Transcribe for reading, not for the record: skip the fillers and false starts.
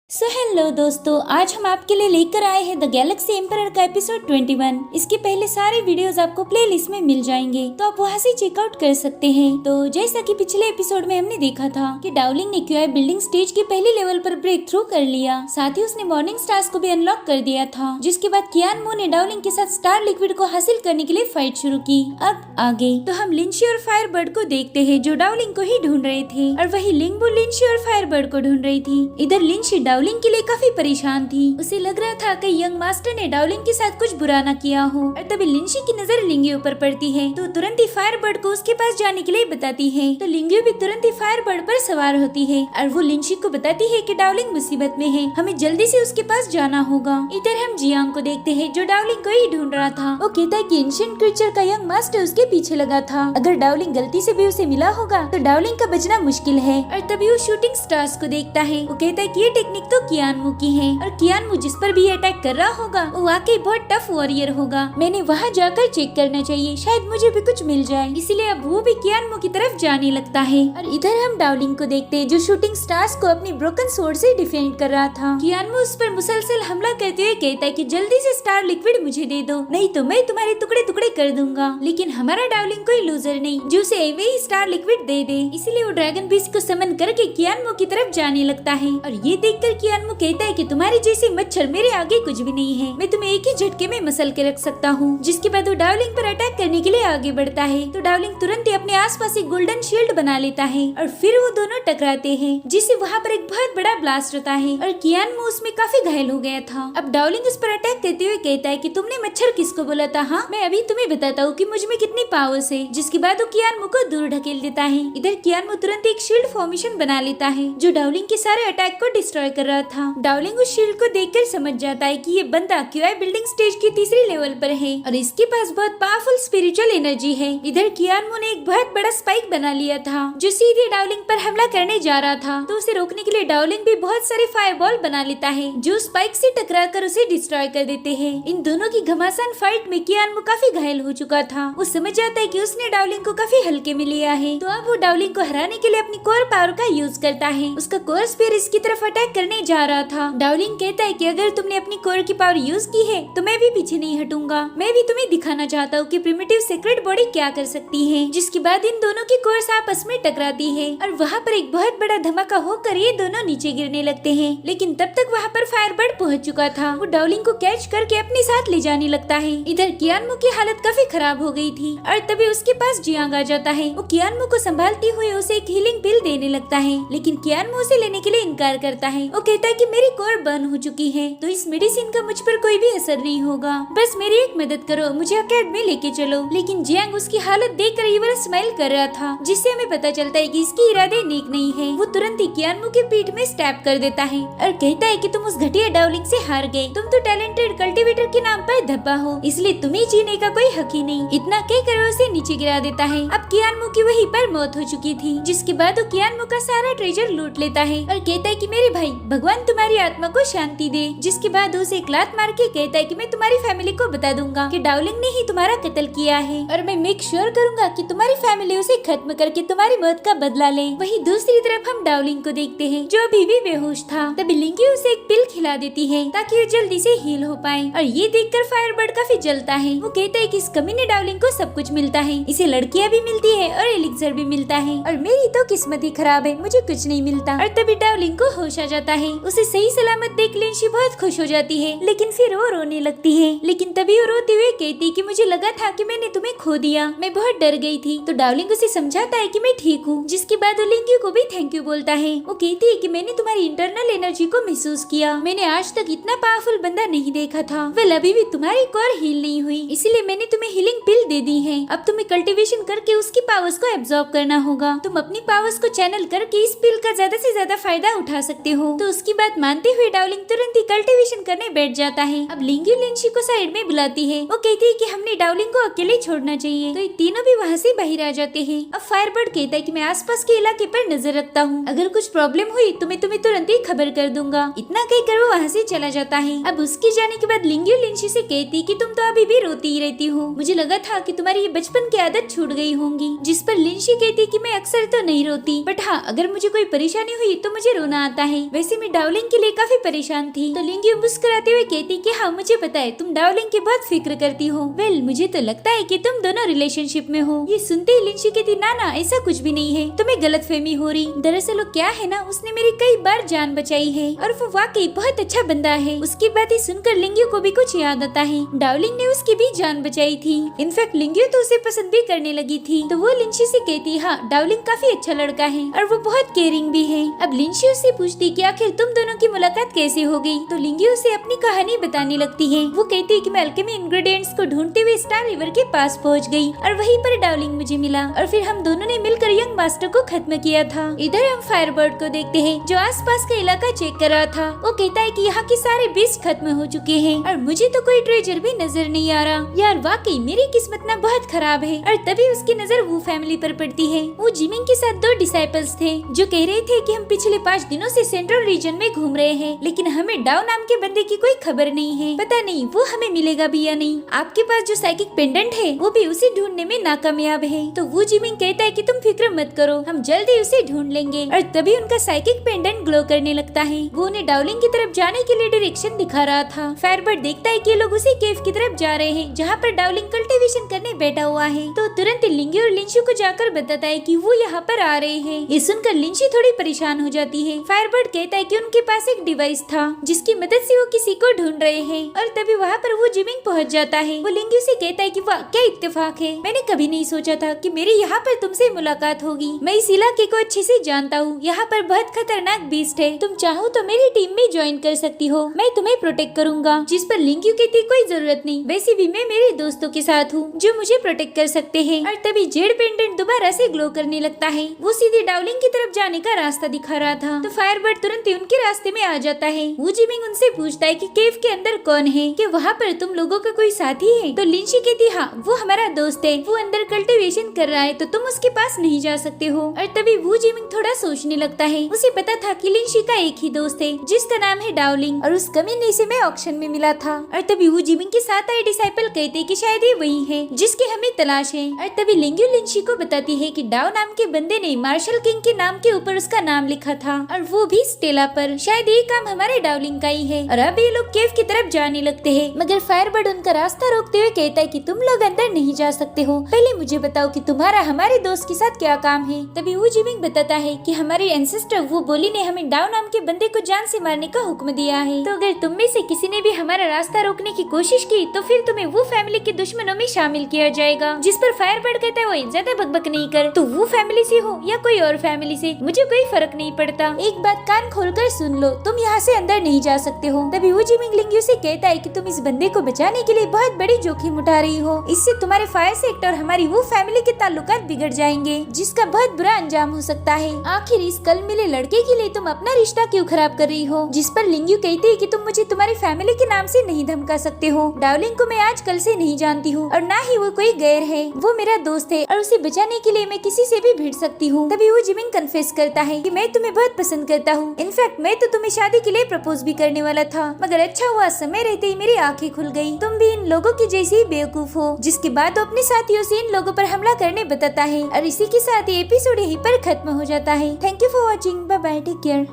Hello दोस्तों, आज हम आपके लिए लेकर आए हैं द गैलेक्सी एम्परर का एपिसोड 21। इसके पहले सारे वीडियोस आपको प्लेलिस्ट में मिल जाएंगे, तो आप वहां से चेकआउट कर सकते हैं। तो जैसा कि पिछले एपिसोड में हमने देखा था कि डाउलिंग ने क्यूआई बिल्डिंग स्टेज के पहले लेवल पर ब्रेक थ्रू कर लिया, साथ ही उसने मॉर्निंग स्टार्स को भी अनलॉक कर दिया था। जिसके बाद कियान मो ने डाउलिंग के साथ स्टार लिक्विड को हासिल करने के लिए फाइट शुरू की। अब आगे तो हम लिंशी और फायरबर्ड को देखते हैं, जो डाउलिंग को ही ढूंढ रहे थे, और वही लिंगबू लिंशी और फायरबर्ड को ढूंढ रही थी। इधर लिंशी डाउलिंग के लिए काफी परेशान थी। उसे लग रहा था कि यंग मास्टर ने डाउलिंग के साथ कुछ बुरा न किया हो। और तभी लिंशी की नजर लिंगी ऊपर पड़ती है, तो तुरंत ही फायरबर्ड को उसके पास जाने के लिए बताती है। तो लिंगी भी तुरंत ही फायरबर्ड पर सवार होती है और वो लिंशी को बताती है कि डाउलिंग मुसीबत में है, हमें जल्दी से उसके पास जाना होगा। इधर हम जियांग को देखते हैं, जो डाउलिंग को ही ढूंढ रहा था। वो कहता है कि एंशिएंट क्रीचर का यंग मास्टर उसके पीछे लगा था। अगर डाउलिंग गलती से भी उसे मिला होगा तो डाउलिंग का बचना मुश्किल है। और तभी वो शूटिंग स्टार्स को देखता है। वो कहता है कि ये टेक्निक तो कियानमू की है, और कियानमू जिस पर भी अटैक कर रहा होगा वो वाकई बहुत टफ वॉरियर होगा। मैंने वहाँ जाकर चेक करना चाहिए, शायद मुझे भी कुछ मिल जाए। इसीलिए अब वो भी कियानमू की तरफ जाने लगता है। और इधर हम डाउलिंग को देखते हैं, जो शूटिंग स्टार्स को अपनी ब्रोकन स्वॉर्ड से डिफेंड कर रहा था। कियानमू उस पर मुसलसल हमला करते हुए कहता है कि जल्दी से स्टार लिक्विड मुझे दे दो, नहीं तो मैं तुम्हारे टुकड़े टुकड़े कर दूंगा। लेकिन हमारा डाउलिंग कोई लूजर नहीं जो उसे ही स्टार लिक्विड दे दे। इसलिए वो ड्रैगन बीस्ट को समन करके कियानमू की तरफ जाने लगता है। और ये देखकर कियानमू कहता है कि तुम्हारी जैसी मच्छर मेरे आगे कुछ भी नहीं है, मैं तुम्हें एक ही झटके में मसल के रख सकता हूँ। जिसके बाद वो डाउलिंग पर अटैक करने के लिए आगे बढ़ता है। तो डाउलिंग तुरंत ही अपने आसपास एक गोल्डन शील्ड बना लेता है, और फिर वो दोनों टकराते हैं, जिससे वहाँ पर एक बहुत बड़ा ब्लास्ट होता है। और कियानमू उसमें काफी घायल हो गया था। अब डाउलिंग उस पर अटैक करते हुए कहता है कि तुमने मच्छर किसको बोला था? हाँ, मैं अभी तुम्हें बताता हूँ कि मुझ में कितनी पावर्स है। जिसके बाद वो कियानमू को दूर ढकेल देता है। इधर कियानमू तुरंत एक शील्ड फॉर्मेशन बना लेता है, जो डाउलिंग के सारे अटैक को डिस्ट्रॉय कर रहा था। डाउलिंग उस शील्ड को देखकर समझ जाता है कि ये बंदा क्यूआई बिल्डिंग स्टेज की तीसरी लेवल पर है, और इसके पास बहुत पावरफुल स्पिरिचुअल एनर्जी है। इधर कियानमू ने एक बहुत बड़ा स्पाइक बना लिया था, जो सीधे डाउलिंग पर हमला करने जा रहा था। तो उसे रोकने के लिए डाउलिंग भी बहुत सारे फायरबॉल बना लेता है, जो स्पाइक से टकराकर उसे डिस्ट्रॉय कर देते हैं। इन दोनों की घमासान फाइट में कियानमू काफी घायल हो चुका था। वो समझ जाता है कि उसने डाउलिंग को काफी हल्के में लिया है। तो अब वो डाउलिंग को हराने के लिए अपनी कोर पावर का यूज करता है। उसका कोर स्पीयर इसकी तरफ अटैक करने जा रहा था। डाउलिंग कहता है कि अगर तुमने अपनी कोर की पावर यूज की है तो मैं भी पीछे नहीं हटूंगा। मैं भी तुम्हें दिखाना चाहता हूँ कि प्रिमिटिव सीक्रेट बॉडी क्या कर सकती है। जिसके बाद इन दोनों की कोर्स आपस में टकराती है, और वहाँ पर एक बहुत बड़ा धमाका होकर ये दोनों नीचे गिरने लगते हैं। लेकिन तब तक वहाँ पर फायरबर्ड पहुँच चुका था। वो डाउलिंग को कैच करके अपने साथ ले जाने लगता है। इधर कियानमू की हालत काफी खराब हो गई थी, और तभी उसके पास जियांग आ जाता है। वो कियानमू को संभालते हुए उसे एक हीलिंग पिल देने लगता है, लेकिन कियानमू उसे लेने के लिए इनकार करता है। वो कहता है कि मेरी कोर बर्न हो चुकी है, तो इस मेडिसिन का मुझ पर कोई भी असर नहीं होगा। बस मेरी एक मदद करो, मुझे अकेडमी लेके चलो। लेकिन जियांग उसकी हालत देखकर रिवर स्माइल कर रहा था, जिससे हमें पता चलता है कि इसके इरादे नेक नहीं है। वो तुरंत ही कियानमू के पीठ में स्टैप कर देता है, और कहता है कि तुम उस घटिया डाउलिंग से हार गए। तुम तो टैलेंटेड कल्टीवेटर के नाम पर धब्बा हो, इसलिए तुम्हें जीने का कोई हक ही नहीं। इतना कहकर उसे नीचे गिरा देता है। अब कियानमू की वहीं पर मौत हो चुकी थी। जिसके बाद वो कियानमू का सारा ट्रेजर लूट लेता है, और कहता है कि मेरे भाई, भगवान तुम्हारी आत्मा को शांति दे। जिसके बाद उसे एक लात मार के कहता है कि मैं तुम्हारी फैमिली को बता दूंगा कि डाउलिंग ने ही तुम्हारा कत्ल किया है, और मैं मेक श्योर करूंगा कि तुम्हारी फैमिली उसे खत्म करके तुम्हारी मौत का बदला ले। वहीं दूसरी तरफ हम डाउलिंग को देखते हैं, जो अभी भी बेहोश था। तभी लिंगी उसे एक पिल खिला देती है ताकि वो जल्दी से हील हो पाए। और ये देखकर फायरबर्ड काफी जलता है। वो कहता है कि इस कमीने डाउलिंग को सब कुछ मिलता है, इसे लड़कियां भी मिलती है और एलिक्सर भी मिलता है, और मेरी तो किस्मत ही खराब है, मुझे कुछ नहीं मिलता। और तभी डाउलिंग को होश आ जाता है। उसे सही सलामत देख लिंशी बहुत खुश हो जाती है, लेकिन फिर वो रोने लगती है। लेकिन तभी वो रोते हुए कहती कि मुझे लगा था कि मैंने तुम्हें खो दिया, मैं बहुत डर गई थी। तो डाउलिंग उसे समझाता है कि मैं ठीक हूँ। जिसके बाद वो लिंगी को भी थैंक यू बोलता है। वो कहती है कि मैंने तुम्हारी इंटरनल एनर्जी को महसूस किया, मैंने आज तक इतना पावरफुल बंदा नहीं देखा था। वेल, अभी भी तुम्हारी कोर हील नहीं हुई, इसलिए मैंने तुम्हें हीलिंग पिल दे दी है। अब तुम्हें कल्टीवेशन करके उसकी पावर्स को एब्जॉर्ब करना होगा। तुम अपनी पावर्स को चैनल करके इस पिल का ज्यादा से ज्यादा फायदा उठा सकते हो। तो उसकी बात मानते हुए डाउलिंग तुरंत ही कल्टीवेशन करने बैठ जाता है। अब लिंगी लिंशी को साइड में बुलाती है। वो कहती है कि हमने डाउलिंग को अकेले छोड़ना चाहिए। तो ये तीनों भी वहाँ से बाहर आ जाते हैं। अब फायरबर्ड कहता है कि मैं आसपास के इलाके पर नजर रखता हूँ, अगर कुछ प्रॉब्लम हुई तो मैं तुम्हें तुरंत ही खबर कर दूंगा। इतना कहकर वो वहाँ से चला जाता है। अब उसके जाने के बाद लिंगी लिंशी से कहती कि तुम तो अभी भी रोती ही रहती हो, मुझे लगा था कि तुम्हारी ये बचपन की आदत छूट गई होंगी। जिस पर लिंशी कहती कि मैं अक्सर तो नहीं रोती, बट हाँ, अगर मुझे कोई परेशानी हुई तो मुझे रोना आता है। वैसे मैं डार्लिंग के लिए काफी परेशान थी। तो लिंग्यू मुस्कुराते हुए कहती कि हाँ मुझे पता है तुम डार्लिंग की बहुत फिक्र करती हो। वेल मुझे तो लगता है कि तुम दोनों रिलेशनशिप में हो। ये सुनते ही लिंशी कहती ना ना ऐसा कुछ भी नहीं है, तुम्हें गलतफहमी हो रही। दरअसल वो क्या है ना, उसने मेरी कई बार जान बचाई है और वो वाकई बहुत अच्छा बंदा है। उसकी बातें सुनकर लिंग्यू को भी कुछ याद आता है, डार्लिंग ने उसकी भी जान बचाई थी। इनफैक्ट लिंग्यू तो उसे पसंद भी करने लगी थी। तो वो लिंशी से कहती हाँ डार्लिंग काफी अच्छा लड़का है और वो बहुत केयरिंग भी है। अब लिंशी उससे पूछती कि आखिर तुम दोनों की मुलाकात कैसे हो गई। तो लिंग्यू उसे अपनी कहानी बताने लगती है। वो कहती है कि मैं अल्केमी इंग्रेडिएंट्स को ढूंढते हुए स्टार रिवर के पास पहुंच गई और वहीं पर डार्लिंग मुझे मिला और फिर हम दोनों ने मिलकर यंग मास्टर को खत्म किया था। इधर हम फायरबर्ड को देखते हैं जो आसपास का इलाका चेक कर रहा था। वो कहता है कि यहाँ के सारे बीस्ट खत्म हो चुके हैं और मुझे तो कोई ट्रेजर भी नजर नहीं आ रहा। यार वाकई मेरी किस्मत ना बहुत खराब है। और तभी उसकी नजर वो फैमिली पर पड़ती है। वो जिमिंग के साथ 2 डिसाइपल्स थे जो कह रहे थे कि हम पिछले 5 दिनों से सेंट्रल रीजन में घूम रहे हैं, लेकिन हमें डाउ नाम के बंदे की कोई खबर नहीं है। पता नहीं वो हमें मिलेगा भी या नहीं। आपके पास जो साइकिक पेंडेंट है वो भी उसे ढूंढने में नाकामयाब है। तो वो जिमिंग कहता है कि तुम फिक्र मत करो, हम जल्दी उसे ढूंढ लेंगे। और तभी उनका साइकिक पेंडेंट ग्लो करने लगता है। वो उन्हें डार्लिंग की तरफ जाने के लिए डायरेक्शन दिखा रहा था। फायरबर्ड देखता है कि लोग उसी केव की तरफ जा रहे हैं जहाँ पर डार्लिंग कल्टीवेशन करने बैठा हुआ है। तो तुरंत लिंगी और लिंशु को जाकर बताता है कि वो यहाँ पर आ रहे हैं। ये सुनकर लिंशी थोड़ी परेशान हो जाती है। फायरबर्ड कहता है कि उनके पास एक डिवाइस था जिसकी मदद से वो किसी को ढूंढ रहे हैं। और तभी वहाँ पर वो जिमिंग पहुँच जाता है। वो लिंगी से कहता है कि वाह क्या इत्तेफाक है, मैंने कभी नहीं सोचा था कि मेरी यहाँ पर तुमसे मुलाकात होगी। मैं इस इलाके को अच्छे से जानता हूँ, यहाँ पर बहुत खतरनाक बीस्ट है, तुम चाहो तो मेरी टीम में ज्वाइन कर सकती हो, मैं तुम्हें प्रोटेक्ट करूंगा। जिस पर लिंक्यू कहती कोई जरूरत नहीं, वैसे भी मैं मेरे दोस्तों के साथ हूँ जो मुझे प्रोटेक्ट कर सकते हैं। और तभी जेड पेंडेंट दोबारा से ग्लो करने लगता है। वो सीधे डार्लिंग की तरफ जाने का रास्ता दिखा रहा था। तो फायरबर्ड तुरंत ही उनके रास्ते में आ जाता है। वो जिमिंग उनसे पूछता है कि केव के अंदर कौन है, कि वहाँ पर तुम लोगों का कोई साथी है। तो लिंशी कहती हाँ वो हमारा दोस्त है, वो अंदर कल्टीवेशन कर रहा है तो तुम उसके पास नहीं जा सकते हो। और तभी वो जिमिंग थोड़ा सोचने लगता है। उसे पता था कि लिंशी का एक ही दोस्त है जिसका नाम है डार्लिंग और उस कमीने से मैं ऑक्शन में मिला था। और तभी वो जिमिंग के साथ आए डिसाइपल कहते कि शायद ये वही है जिसकी हमें तलाश है। और तभी लिंग्यू लिंशी को बताती है कि डाउ नाम के बंदे ने मार्शल किंग के नाम के ऊपर उसका नाम लिखा था और वो भी स्टेला पर। शायद ये काम हमारे डार्लिंग का ही है। और अब ये लोग केव की तरफ जाने लगते हैं, मगर फायरबर्ड उनका रास्ता रोकते हुए कहता है कि तुम लोग अंदर नहीं जा सकते हो, पहले मुझे बताओ कि तुम्हारा हमारे दोस्त के साथ क्या काम है। तभी वो जिमिंग बताता है कि हमारे एंसेस्टर वो बोली ने हमें डाउ नाम के बंदे को जान से मारने का हुक्म दिया है। तो अगर तुम में से किसी ने भी हमारा रास्ता रोकने की कोशिश की तो फिर तुम्हें वो फैमिली के दुश्मनों में शामिल किया जाएगा। जिस पर फायरबर्ड कहता है वो ज्यादा बकबक नहीं कर, तो वो फैमिली से हो या कोई और फैमिली से मुझे कोई फर्क नहीं पड़ता, एक बात कान खोलकर सुन लो, तुम यहाँ से अंदर नहीं जा सकते हो। तभी वो जिमिंग लिंग्यू से कहता है कि तुम इस बंदे को बचाने के लिए बहुत बड़ी जोखिम उठा रही हो, इससे तुम्हारे फायर सेक्टर और हमारी वो फैमिली के ताल्लुकात बिगड़ जाएंगे जिसका बहुत बुरा अंजाम हो सकता है। आखिर इस कल मिले लड़के के लिए तुम अपना रिश्ता क्यों खराब कर रही हो। जिस पर लिंग्यू कहती है कि तुम मुझे तुम्हारी फैमिली के नाम से नहीं धमका सकते हो। डार्लिंग को मैं आज कल से नहीं जानती हूँ और ना ही वो कोई गैर है, वो मेरा दोस्त है और उसे बचाने के लिए मैं किसी से भी भिड़ सकती हूँ। तभी वो जिमिंग कन्फेस करता है कि मैं तुम्हें बहुत पसंद करता हूँ, इनफैक्ट मैं तो तुम्हें शादी के लिए प्रपोज भी करने वाला था, मगर अच्छा हुआ समय रहते ही मेरी आंखें खुल गयी। तुम भी इन लोगों की जैसी बेवकूफ हो। जिसके बाद वो अपने साथियों से इन लोगों पर हमला करने बताता है और इसी के साथ ये एपिसोड यहीं पर खत्म हो जाता है। Thank you for watching, bye bye, take care.